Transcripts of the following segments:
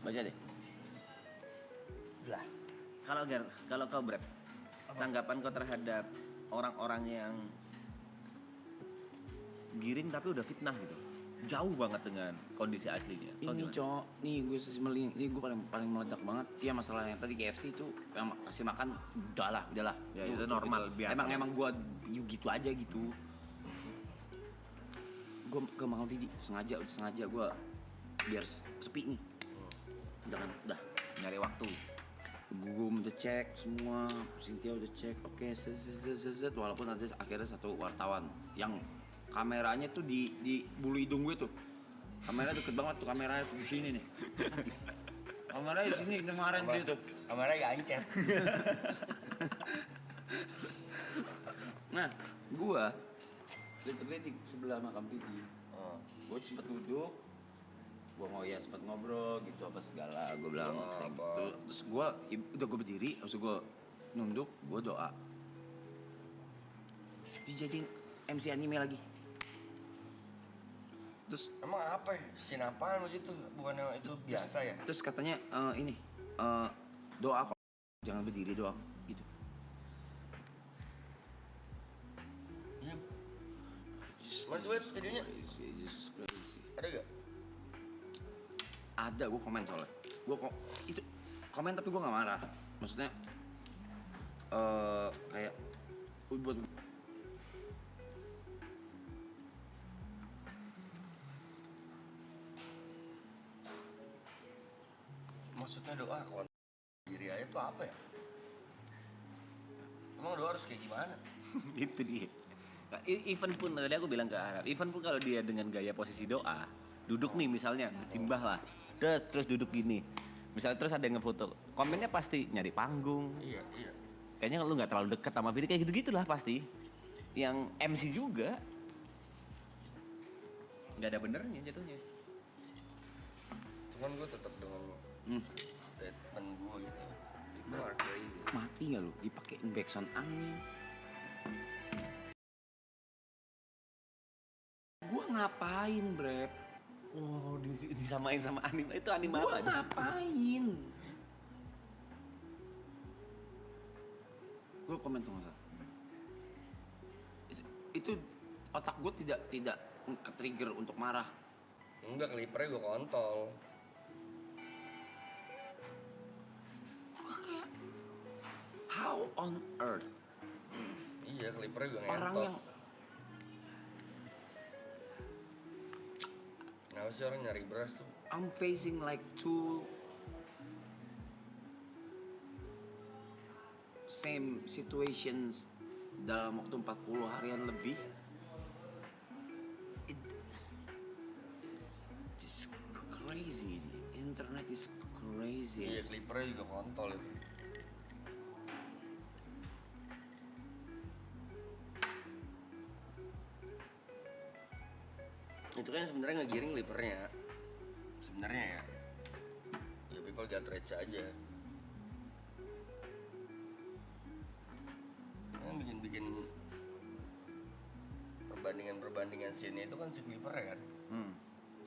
Baca deh. Lah. Kalau kau Brad, tanggapan kau terhadap orang-orang yang giring tapi udah fitnah gitu, jauh banget dengan kondisi aslinya. Ini cowok, nih gue ini gue paling meledak banget. Ya masalah yang tadi KFC itu yang kasih makan udahlah. Ya itu normal, biasa. Emang gue gitu aja gitu. Gue ke makan Vidi sengaja gue biar sepi nih. Udah nyari waktu. Gue udah cek semua, Cynthia udah cek, oke, set, walaupun ada akhirnya satu wartawan yang kameranya tuh di bulu hidung gue tuh, kameranya deket banget tuh, kameranya di sini nih, kameranya di sini kemarin gitu, Kameranya gancet. Nah, gue literally sebelah makam Vidi, gue sempet duduk, gue sempet ngobrol gitu apa segala, gue bilang kayak gitu. Terus gue berdiri, terus gue nunduk, gue doa. Dijadiin MC anime lagi. Terus Emang apa ya? Scene apaan begitu? Bukannya itu biasa ya? Terus katanya doa kok, jangan berdiri doang gitu. Iya. Mana coba videonya? Jesus crazy. Ada gak? Ada, gue komen soalnya. Itu komen tapi gue nggak marah. Maksudnya kayak buat Maksudnya doa konten diri aja tuh apa ya? Emang doa harus kayak gimana? Itu dia. Nah, even pun tadi aku bilang ke Arab, even pun kalau dia dengan gaya posisi doa, duduk nih misalnya, simbah lah, terus duduk gini, misalnya terus ada yang ngefoto, komennya pasti nyari panggung. Iya. Kayaknya lu nggak terlalu dekat sama Vidi, kayak gitu-gitulah pasti. Yang MC juga nggak ada benernya jatuhnya. Cuman gue tetap dengan statement gue gitu. People are crazy. mati nggak lu dipakein backsound angin. Gua ngapain, Brep? Wow, disamain sama anime. Itu anime Gua apa? ngapain? Gua komen tuh masa. Itu otak gua tidak ke-trigger untuk marah. Enggak, clippernya gue kontol. Gua kayak how on earth Iya, clippernya gue ngentot. orang yang Kenapa sih orang nyari beras tuh? I'm facing like two same situations dalam waktu 40 harian lebih. It just crazy. Internet is crazy. Iya, clippernya juga kontol itu. Itu kan sebenarnya ngegiring clippernya. Sebenarnya ya. Ya people got rich aja. Yang bikin perbandingan scene itu kan si clippernya kan.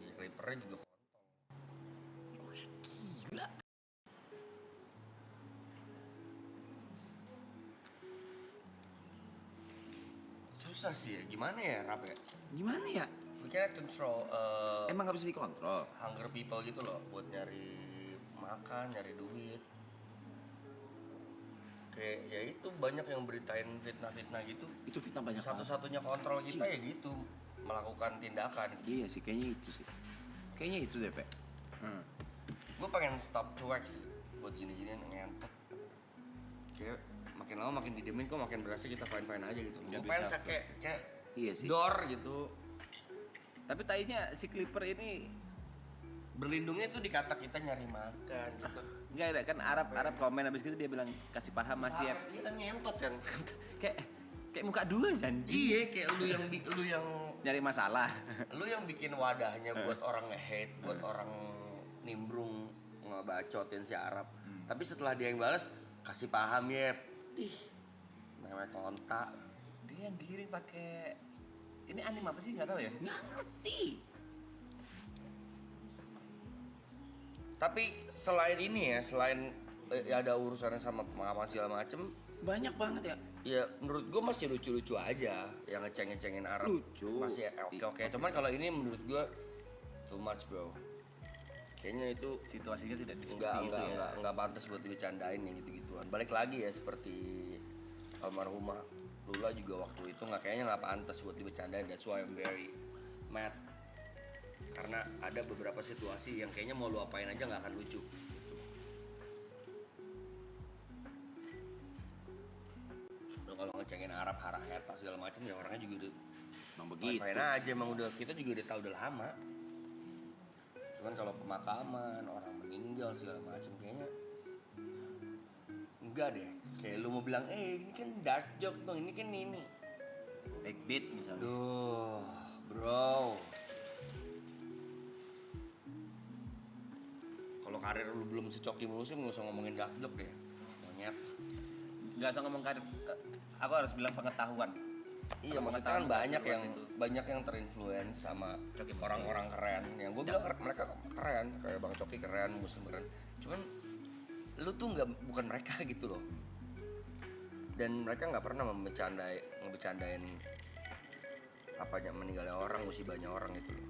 Iya, clippernya juga kontol. Gue kayak gila. Susah sih ya, gimana ya Rap ya? Gimana ya? We cannot control Emang gak bisa dikontrol. hunger people gitu loh, buat nyari makan, nyari duit. Kayak ya itu banyak yang beritain fitnah-fitnah gitu. Itu fitnah banyak banget. Satu-satunya kontrol kita ya gitu, melakukan tindakan gitu. Iya sih, kayaknya itu sih. Kayaknya itu deh, Pak. Gue pengen stop cuek sih buat gini-ginian ngentot. Kayak makin lama makin didiemin kok makin berasa kita fine-fine aja gitu. Gue pengen kayak Iya sih. door gitu. Tapi tadinya si Clipper ini Berlindungnya tuh di kata kita nyari makan gitu. enggak ada kan Arab komen habis gitu dia bilang kasih paham masih ya. Dia kan ngentot kan. kayak muka dua janji. Iya, kayak lu yang Nyari masalah. lu yang bikin wadahnya buat orang nge-hate, buat orang nimbrung ngebacotin si Arab. Tapi setelah dia yang balas, kasih paham ya. Ih, mewek kontak. Dia yang giring pakai ini anime apa sih nggak tahu ya. Nggak ngerti. Tapi selain ini ya, selain ada urusannya sama pemahaman segala macem, Banyak banget ya. ya menurut gue masih lucu-lucu aja yang ngeceng-ngecengin Arab. Lucu. Masih oke. Cuman kalau ini menurut gue too much bro. Kayaknya itu Situasinya tidak seperti itu ya. enggak pantas buat dibecandain yang gitu-gituan. Balik lagi ya seperti almarhumah Lula juga waktu itu kayaknya nggak pantas buat dibecandain. That's why I'm very mad. Karena ada beberapa situasi yang kayaknya mau lu apain aja nggak akan lucu. Lu kalau ngecengin Arab, harahet, segala macam ya orangnya juga udah Emang begitu. fine aja, emang udah kita juga udah tahu udah lama. Cuman kalau pemakaman, orang meninggal segala macam kayaknya enggak deh. Kayak lu mau bilang, ini kan dark joke dong, ini kan ini. Backbeat misalnya. Duh, bro. Kalau karir lu belum secoki musim, nggak usah ngomongin dark joke deh. Monyet. Nggak usah ngomong karir, aku harus bilang pengetahuan. Iya, Kalau maksudnya kan pengetahuan banyak yang terinfluence sama Coki Muslim. orang-orang keren. Yang gue bilang mereka keren, kayak Bang Coki keren, Muslim keren. Cuman lu tuh bukan mereka gitu loh. Dan mereka nggak pernah ngebecandain apanya meninggalnya orang, musibahnya orang gitu loh.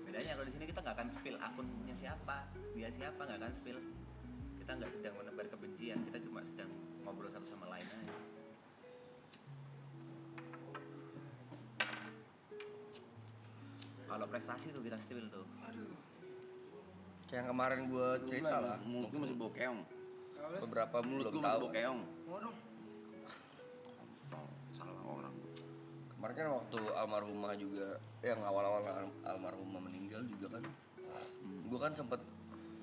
Bedanya kalau di sini kita nggak akan spill akunnya siapa, dia siapa, nggak akan spill. Kita nggak sedang menebar kebencian, kita cuma sedang ngobrol satu sama lain aja. Kalau prestasi tuh kita spill tuh. Kayak yang kemarin gue cerita lah, Mulut gue masih bau keong. beberapa Mulut belum gue masih tahu. bau keong. Salah orang. Kemarin kan waktu almarhumah juga, yang awal-awal almarhumah meninggal juga kan, gue kan sempet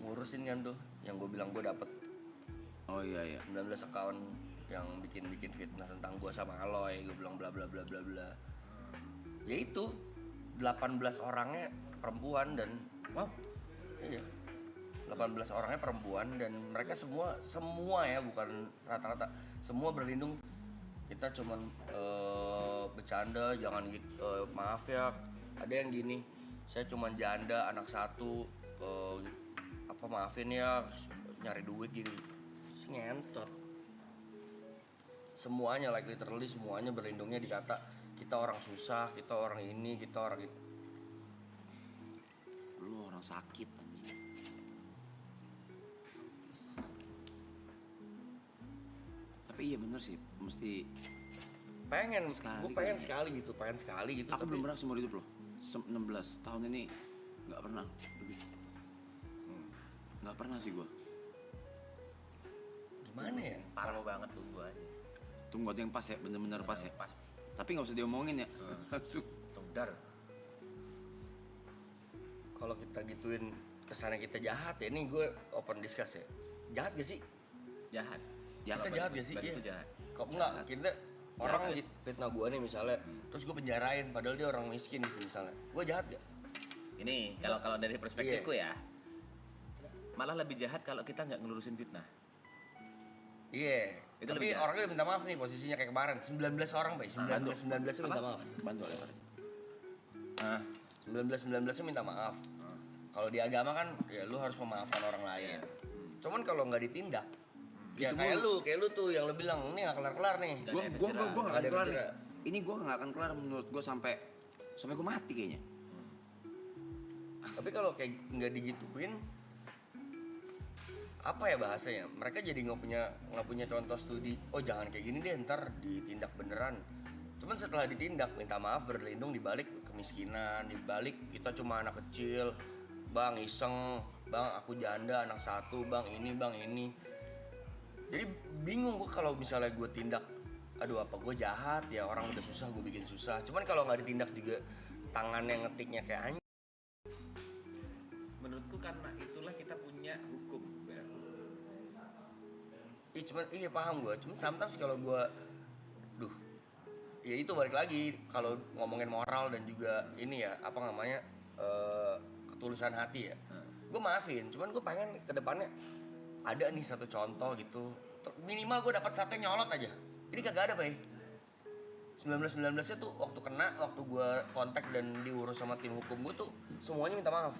ngurusin kan tuh, yang gue bilang gue dapet Oh iya. 19 account yang bikin fitnah tentang gue sama Aloy, gue bilang bla bla bla bla bla. Ya itu 18 orangnya perempuan dan Wow, iya 18 orangnya perempuan dan mereka semua ya, bukan rata-rata, semua berlindung. Kita cuman bercanda, jangan gitu, maaf ya, ada yang gini, saya cuman janda anak satu, maafin ya, nyari duit gini. Ngentot. Semuanya literally semuanya berlindungnya di kata kita orang susah, kita orang ini, kita orang itu. Lu orang sakit anjing. Tapi iya bener sih, mesti. Pengen Sekali sekali gitu. Aku tapi belum pernah seumur hidup loh. 16 tahun ini nggak pernah lebih. Nggak pernah sih gua. gimana ya? parah banget tuh gua aja. Tunggu ada yang pas ya, bener-bener pas ya. Pas, Tapi nggak usah diomongin ya. Langsung. tundar. Kalau kita gituin kesannya kita jahat ya, ini gue open discuss ya. Jahat gak sih? Jahat. Kita jahat gak sih? Berarti Iya. itu jahat. Kok enggak? Kita orang fitnah gue nih misalnya, terus gue penjarain padahal dia orang miskin misalnya. Gue jahat gak? Ini kalau dari perspektifku ya, malah lebih jahat kalau kita nggak ngelurusin fitnah. Iya. Itu Tapi lebih jahat. orangnya udah minta maaf nih, posisinya kayak kemarin 19 orang, Bay. 19 minta maaf. Bantu lebar. Hah? 19 minta maaf. Kalau di agama kan ya lu harus memaafkan orang lain. Cuman kalau nggak ditindak, ya Gitu kayak lu tuh yang lu bilang ini nggak kelar-kelar nih. Nggak Gua ada nggak efek jerah. akan Nggak ada kelar efek nih. jerah. Ini gua nggak akan kelar menurut gua sampai gua mati kayaknya. Tapi kalau kayak nggak digituin, apa ya bahasanya? Mereka jadi nggak punya contoh studi. Oh jangan kayak gini deh, ntar ditindak beneran. Cuman setelah ditindak, minta maaf, berlindung di balik kemiskinan, di balik kita cuma anak kecil, bang iseng, bang aku janda anak satu, bang ini. Jadi bingung gue kalau misalnya gue tindak, aduh apa gue jahat ya, orang udah susah gue bikin susah. Cuman kalau nggak ditindak juga tangannya ngetiknya kayak anjing. Menurutku karena itulah kita punya hukum. Ber. Iya paham gue. Cuman sometimes kalau gue, ya itu balik lagi kalau ngomongin moral dan juga ini ya apa namanya ketulusan hati ya. Gue maafin. Cuman gue pengen kedepannya ada nih satu contoh gitu. Minimal gue dapat satu yang nyolot aja. Ini kagak ada, Bay. 19-19 nya tuh waktu kena, waktu gue kontak dan diurus sama tim hukum gue tuh semuanya minta maaf.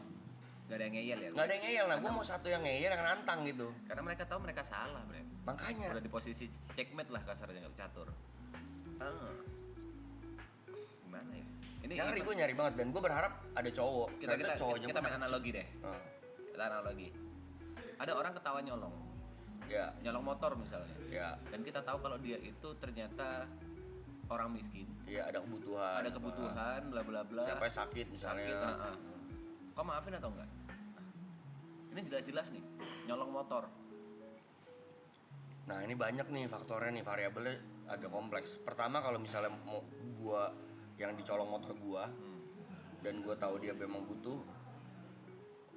Gak ada yang ngeyel ya? Nggak ada yang ngeyel, nah gue mau satu yang ngeyel yang nantang gitu. Karena mereka tahu mereka salah, Bre. Makanya. Udah di posisi checkmate lah kasarnya, catur. Gimana ya? Ini Nyari banget dan gue berharap ada cowok. kita cowoknya kita main analogi deh. Nah, Kita analogi. Ada orang ketawa nyolong. ya, Nyolong motor misalnya. ya, Dan kita tahu kalau dia itu ternyata orang miskin. ya ada kebutuhan. Ada kebutuhan, bla bla bla. Siapa yang sakit misalnya. Sakit, kau maafin atau enggak? Ini jelas-jelas nih, nyolong motor. Nah ini banyak nih faktornya nih, variabelnya agak kompleks. Pertama kalau misalnya mau gua yang dicolong motor gua dan gua tahu dia memang butuh,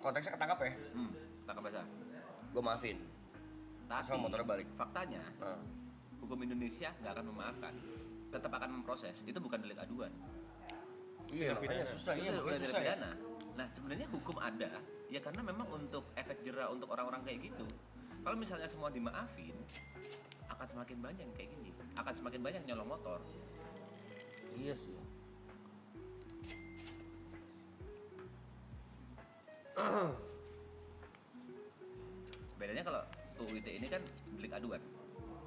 konteksnya ketangkap ya, Tangkap basah. gua maafin. Tapi Asal motornya balik. faktanya, Nah, hukum Indonesia nggak akan memaafkan, tetap akan memproses. Itu bukan delik aduan. iya makanya susah, Itu iya udah makanya delik susah ya. pidana. Nah sebenarnya hukum ada, ya karena memang untuk efek jerah untuk orang-orang kayak gitu. Kalau misalnya semua dimaafin, akan semakin banyak yang kayak gini, akan semakin banyak nyolong motor. Iya sih. Bedanya kalau UU ITE ini kan delik aduan.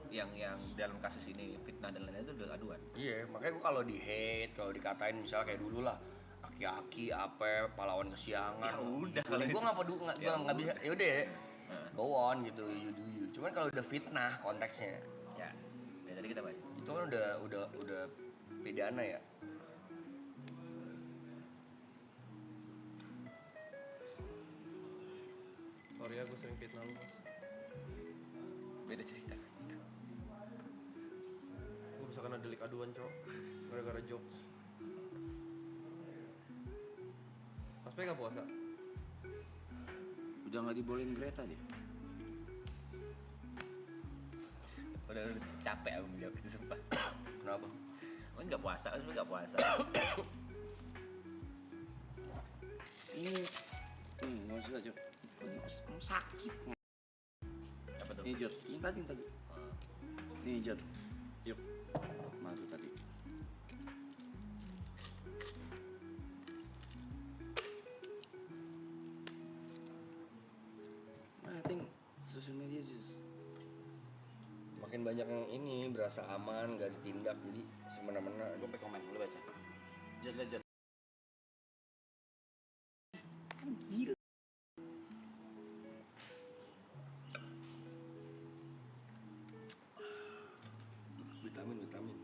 Yang dalam kasus ini fitnah dan lain-lain itu delik aduan. Iya, makanya gua kalau di hate, kalau dikatain misalnya kayak dulu lah, aki-aki apa pahlawan kesiangan. Ya udah, kalau kalau gua itu. nggak peduli, Ya nggak bisa. Ya udah, Nah. go on gitu, you do you. Cuman kalau udah fitnah konteksnya, Ya, dari tadi kita bahas. itu kan udah pidana ya. Sorry ya, gue sering fitnah lu mas. Beda cerita. Gue bisa kena delik aduan cowok gara-gara jokes. Mas P gak puasa? Udah nggak dibolehin Greta dia. Udah capek aku menjawab itu sumpah. Kenapa? Oh nggak puasa, sebenarnya nggak puasa. Ini nggak usah Jod. Ini sakit. Apa tuh? Nih Jod, yang tadi. Nih Jod, yuk masuk tadi. I think social media is Makin banyak yang ini berasa aman, gak ditindak, jadi semena-mena. gue pengen komen, lu baca. Jod. Kan gila. Vitamin.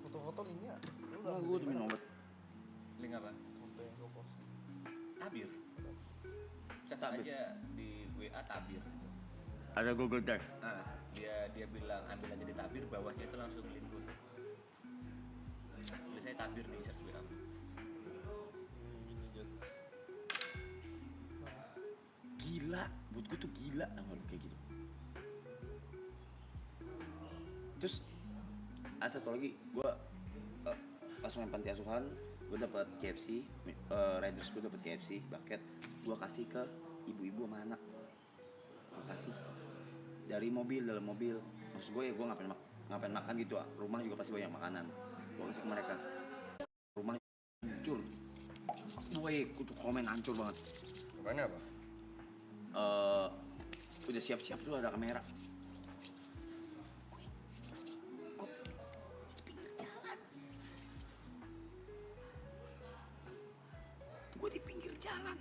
Foto-foto ini ya? Lu Wah, gue udah minum obat. Link apa? Foto yang gue post. Tabir. Cek Tabir. aja di WA tabir. Ada Google Doc. Nah, dia bilang ambil aja di tabir, bawahnya itu langsung link gue. Tulisnya tabir di search WA. Ini Jod. Gila, buat gue tuh gila tau gak lu kayak gitu. Terus satu lagi, gue pas main panti asuhan, gue dapat KFC, riders gue dapat KFC bucket, gue kasih ke ibu-ibu sama anak, gue kasih dari dalam mobil. Maksud gue ya gue ngapain makan gitu, rumah juga pasti banyak makanan, gue kasih ke mereka. Rumah hancur, gue tuh komen hancur banget. Gimana apa? Udah siap-siap tuh ada kamera. Gue di pinggir jalan.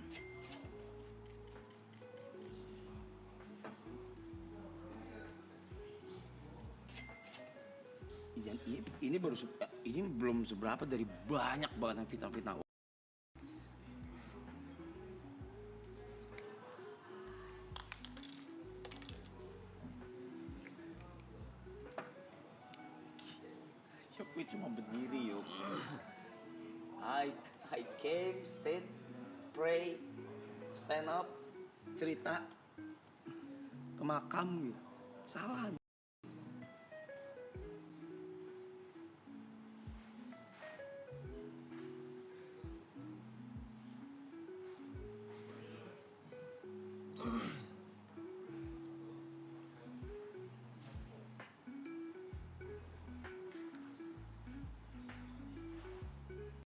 Dan ini ini belum seberapa dari banyak banget yang fitnah-fitnah. Ya gue cuma berdiri yuk. I came, sit, pray, stand up, cerita ke makam gitu. Salah.